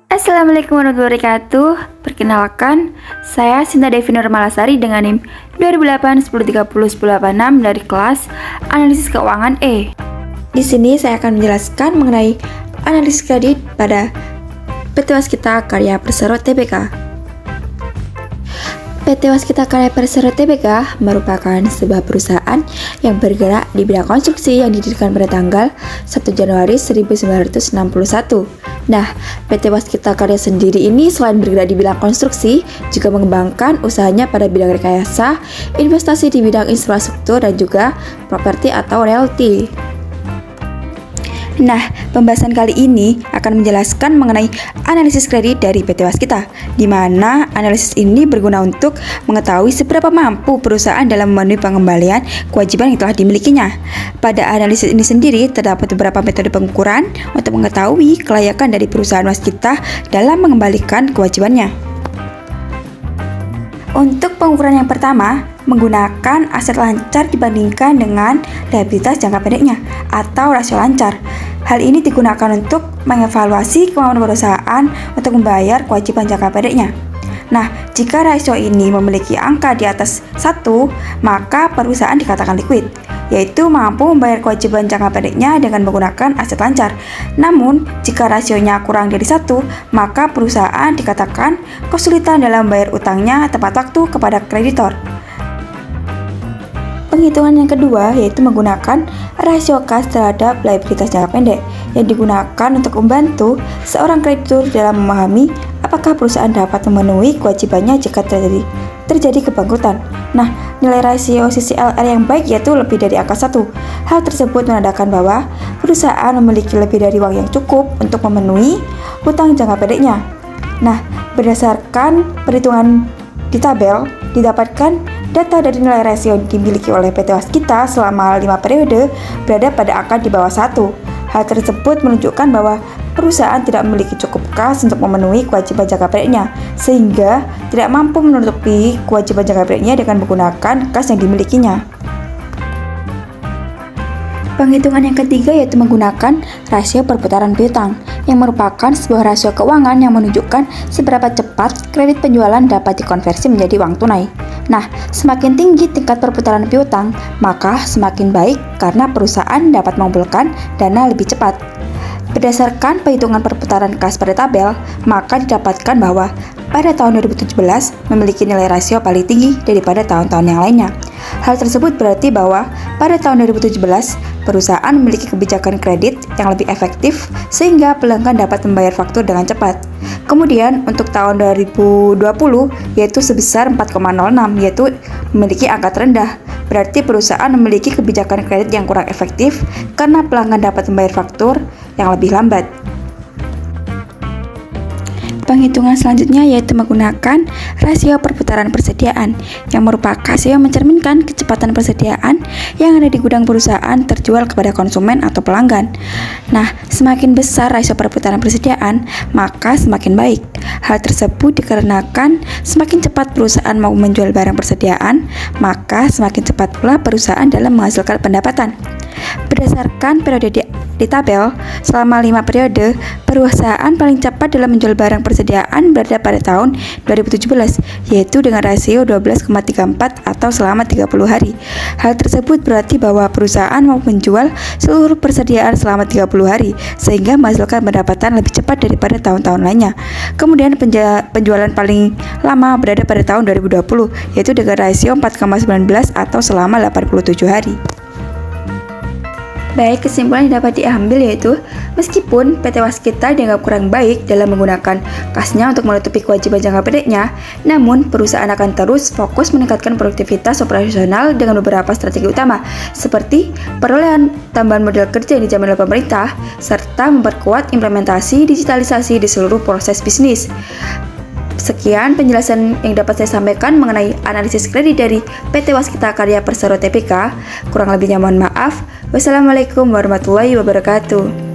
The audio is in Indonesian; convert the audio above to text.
Assalamualaikum warahmatullahi wabarakatuh. Perkenalkan, saya Sinta Devi Nurmalasari dengan NIM 2008-1030-1086 dari kelas Analisis Keuangan E. Di sini saya akan menjelaskan mengenai analisis kredit pada PT Waskita Karya Persero Tbk. PT Waskita Karya Persero Tbk merupakan sebuah perusahaan yang bergerak di bidang konstruksi yang didirikan pada tanggal 1 Januari 1961. Nah, PT Waskita Karya sendiri ini selain bergerak di bidang konstruksi, juga mengembangkan usahanya pada bidang rekayasa, investasi di bidang infrastruktur, dan juga properti atau realty. Nah, pembahasan kali ini akan menjelaskan mengenai analisis kredit dari PT Waskita, di mana analisis ini berguna untuk mengetahui seberapa mampu perusahaan dalam memenuhi pengembalian kewajiban yang telah dimilikinya. Pada analisis ini sendiri terdapat beberapa metode pengukuran untuk mengetahui kelayakan dari perusahaan Waskita dalam mengembalikan kewajibannya. Untuk pengukuran yang pertama, menggunakan aset lancar dibandingkan dengan liabilitas jangka pendeknya atau rasio lancar. Hal ini digunakan untuk mengevaluasi kemampuan perusahaan untuk membayar kewajiban jangka pendeknya. Nah, jika rasio ini memiliki angka di atas 1, maka perusahaan dikatakan liquid, yaitu mampu membayar kewajiban jangka pendeknya dengan menggunakan aset lancar. Namun, jika rasionya kurang dari 1, maka perusahaan dikatakan kesulitan dalam membayar utangnya tepat waktu kepada kreditor. Penghitungan yang kedua yaitu menggunakan rasio kas terhadap liabilitas jangka pendek yang digunakan untuk membantu seorang kreditur dalam memahami apakah perusahaan dapat memenuhi kewajibannya jika terjadi kebangkrutan. Nah, nilai rasio CCLR yang baik yaitu lebih dari angka 1. Hal tersebut menandakan bahwa perusahaan memiliki lebih dari uang yang cukup untuk memenuhi hutang jangka pendeknya. Nah, berdasarkan perhitungan di tabel, didapatkan data dari nilai rasio yang dimiliki oleh PT Waskita selama 5 periode berada pada angka di bawah 1. Hal tersebut menunjukkan bahwa perusahaan tidak memiliki cukup kas untuk memenuhi kewajiban jangka pendeknya, sehingga tidak mampu menutupi kewajiban jangka pendeknya dengan menggunakan kas yang dimilikinya. Penghitungan yang ketiga yaitu menggunakan rasio perputaran piutang, yang merupakan sebuah rasio keuangan yang menunjukkan seberapa cepat kredit penjualan dapat dikonversi menjadi uang tunai. Nah, semakin tinggi tingkat perputaran piutang, maka semakin baik karena perusahaan dapat mengumpulkan dana lebih cepat. Berdasarkan perhitungan perputaran kas pada tabel, maka didapatkan bahwa pada tahun 2017 memiliki nilai rasio paling tinggi daripada tahun-tahun yang lainnya. Hal tersebut berarti bahwa pada tahun 2017, perusahaan memiliki kebijakan kredit yang lebih efektif sehingga pelanggan dapat membayar faktur dengan cepat. Kemudian untuk tahun 2020 yaitu sebesar 4,06, yaitu memiliki angka terendah. Berarti perusahaan memiliki kebijakan kredit yang kurang efektif karena pelanggan dapat membayar faktur yang lebih lambat. Penghitungan selanjutnya yaitu menggunakan rasio perputaran persediaan, yang merupakan rasio yang mencerminkan kecepatan persediaan yang ada di gudang perusahaan terjual kepada konsumen atau pelanggan. Nah, semakin besar rasio perputaran persediaan, maka semakin baik. Hal tersebut dikarenakan semakin cepat perusahaan mau menjual barang persediaan, maka semakin cepat pula perusahaan dalam menghasilkan pendapatan. Berdasarkan periode di tabel, selama 5 periode, perusahaan paling cepat dalam menjual barang persediaan berada pada tahun 2017, yaitu dengan rasio 12,34 atau selama 30 hari. Hal tersebut berarti bahwa perusahaan mau menjual seluruh persediaan selama 30 hari, sehingga menghasilkan pendapatan lebih cepat daripada tahun-tahun lainnya. Kemudian penjualan paling lama berada pada tahun 2020, yaitu dengan rasio 4,19 atau selama 87 hari. Baik, kesimpulan yang dapat diambil yaitu meskipun PT Waskita dianggap kurang baik dalam menggunakan kasnya untuk menutupi kewajiban jangka pendeknya, namun perusahaan akan terus fokus meningkatkan produktivitas operasional dengan beberapa strategi utama seperti perolehan tambahan modal kerja yang dijamin oleh pemerintah serta memperkuat implementasi digitalisasi di seluruh proses bisnis. Sekian penjelasan yang dapat saya sampaikan mengenai analisis kredit dari PT Waskita Karya Persero Tbk. Kurang lebihnya mohon maaf. Wassalamualaikum warahmatullahi wabarakatuh.